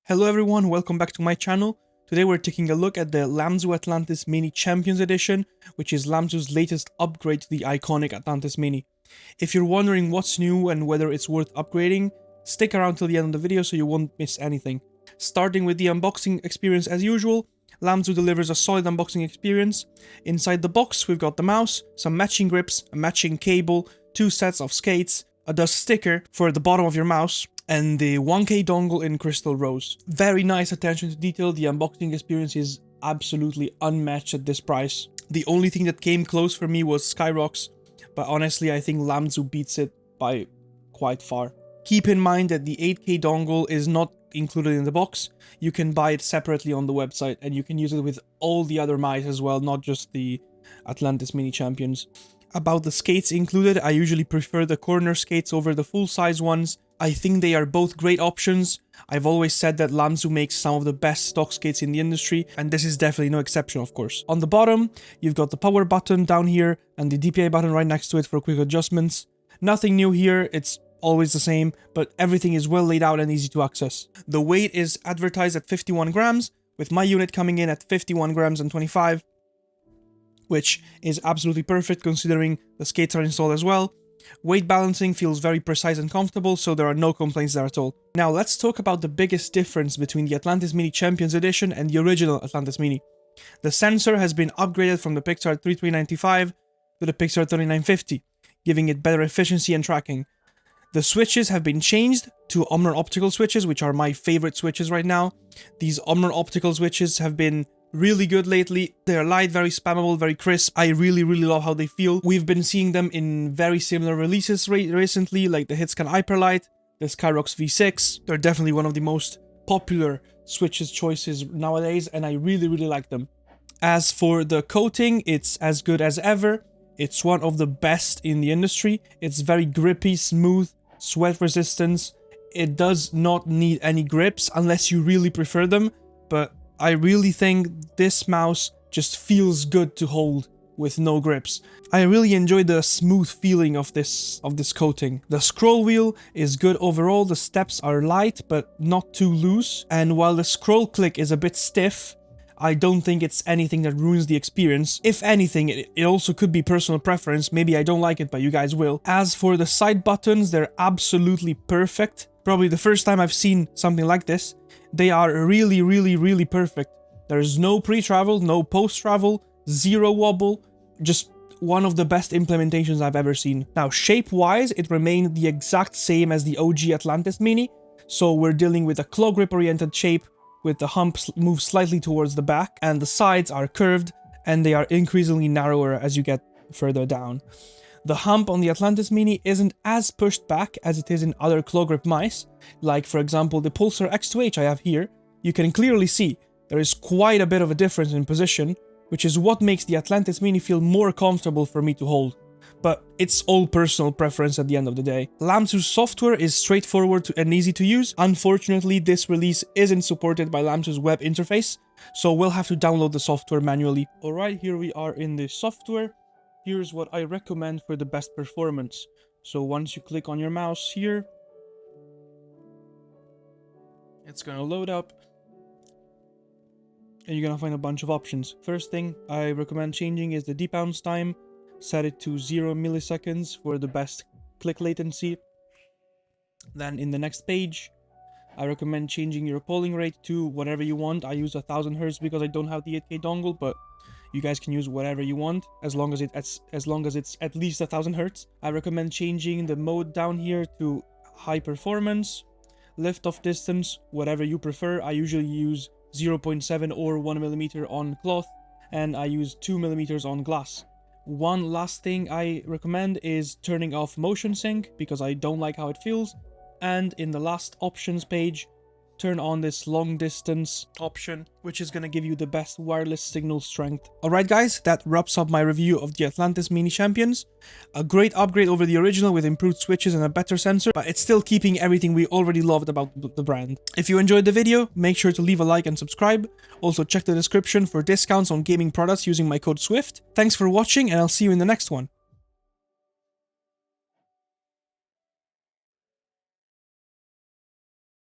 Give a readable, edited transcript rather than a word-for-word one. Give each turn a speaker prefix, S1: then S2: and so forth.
S1: Hello everyone, welcome back to my channel. Today we're taking a look at the Lamzu Atlantis Mini Champions Edition, which is Lamzu's latest upgrade to the iconic Atlantis Mini. If you're wondering what's new and whether it's worth upgrading, stick around till the end of the video so you won't miss anything. Starting with the unboxing experience as usual, Lamzu delivers a solid unboxing experience. Inside the box we've got the mouse, some matching grips, a matching cable, 2 sets of skates, a dust sticker for the bottom of your mouse, and the 1K dongle in crystal rose. Very nice attention to detail. The unboxing experience is absolutely unmatched at this price. The only thing that came close for me was Skyrock's, but honestly I think Lamzu beats it by quite far. Keep in mind that the 8K dongle is not included in the box. You can buy it separately on the website and you can use it with all the other mice as well, not just the Atlantis Mini Champions. About the skates included, I usually prefer the corner skates over the full-size ones. I think they are both great options. I've always said that Lamzu makes some of the best stock skates in the industry, and this is definitely no exception, of course. On the bottom, you've got the power button down here and the DPI button right next to it for quick adjustments. Nothing new here, it's always the same, but everything is well laid out and easy to access. The weight is advertised at 51 grams, with my unit coming in at 51 grams and 25, which is absolutely perfect considering the skates are installed as well. Weight balancing feels very precise and comfortable, so there are no complaints there at all. Now let's talk about the biggest difference between the Atlantis Mini Champions Edition and the original Atlantis Mini. The sensor has been upgraded from the Pixar 3395 to the Pixar 3950, giving it better efficiency and tracking. The switches have been changed to Omron optical switches, which are my favorite switches right now. These Omron optical switches have been really good lately. They're light, very spammable, very crisp. I really love how they feel. We've been seeing them in very similar releases recently, like the Hitscan Hyperlight, the Skyrock's V6. They're definitely one of the most popular switches choices nowadays, and I really like them. As for the coating, it's as good as ever. It's one of the best in the industry. It's very grippy, smooth, sweat resistance. It does not need any grips unless you really prefer them, but I really think this mouse just feels good to hold with no grips. I really enjoy the smooth feeling of this coating. The scroll wheel is good overall. The steps are light but not too loose, and while the scroll click is a bit stiff, I don't think it's anything that ruins the experience. If anything, it also could be personal preference. Maybe I don't like it, but you guys will. As for the side buttons, they're absolutely perfect. Probably the first time I've seen something like this. They are really perfect. There's no pre-travel, no post-travel, zero wobble. Just one of the best implementations I've ever seen. Now, shape-wise, it remained the exact same as the OG Atlantis Mini. So we're dealing with a claw grip-oriented shape, with the humps move slightly towards the back, and the sides are curved, and they are increasingly narrower as you get further down. The hump on the Atlantis Mini isn't as pushed back as it is in other claw grip mice, like for example the Pulsar X2H I have here. You can clearly see there is quite a bit of a difference in position, which is what makes the Atlantis Mini feel more comfortable for me to hold. But it's all personal preference at the end of the day. Lamzu's software is straightforward and easy to use. Unfortunately, this release isn't supported by Lamzu's web interface, so we'll have to download the software manually. Alright, here we are in the software. Here's what I recommend for the best performance. So once you click on your mouse here, it's gonna load up, and you're gonna find a bunch of options. First thing I recommend changing is the debounce time. Set it to 0 milliseconds for the best click latency. Then in the next page, I recommend changing your polling rate to whatever you want. I use 1000 Hz because I don't have the 8K dongle, but you guys can use whatever you want as long as it's at least 1000 Hz. I recommend changing the mode down here to high performance, lift-off distance, whatever you prefer. I usually use 0.7 or 1 millimeter on cloth, and I use 2 millimeters on glass. One last thing I recommend is turning off motion sync because I don't like how it feels. And in the last options page, turn on this long distance option, which is going to give you the best wireless signal strength. Alright guys, that wraps up my review of the Atlantis Mini Champions. A great upgrade over the original with improved switches and a better sensor, but it's still keeping everything we already loved about the brand. If you enjoyed the video, make sure to leave a like and subscribe. Also check the description for discounts on gaming products using my code SWIFT. Thanks for watching, and I'll see you in the next one.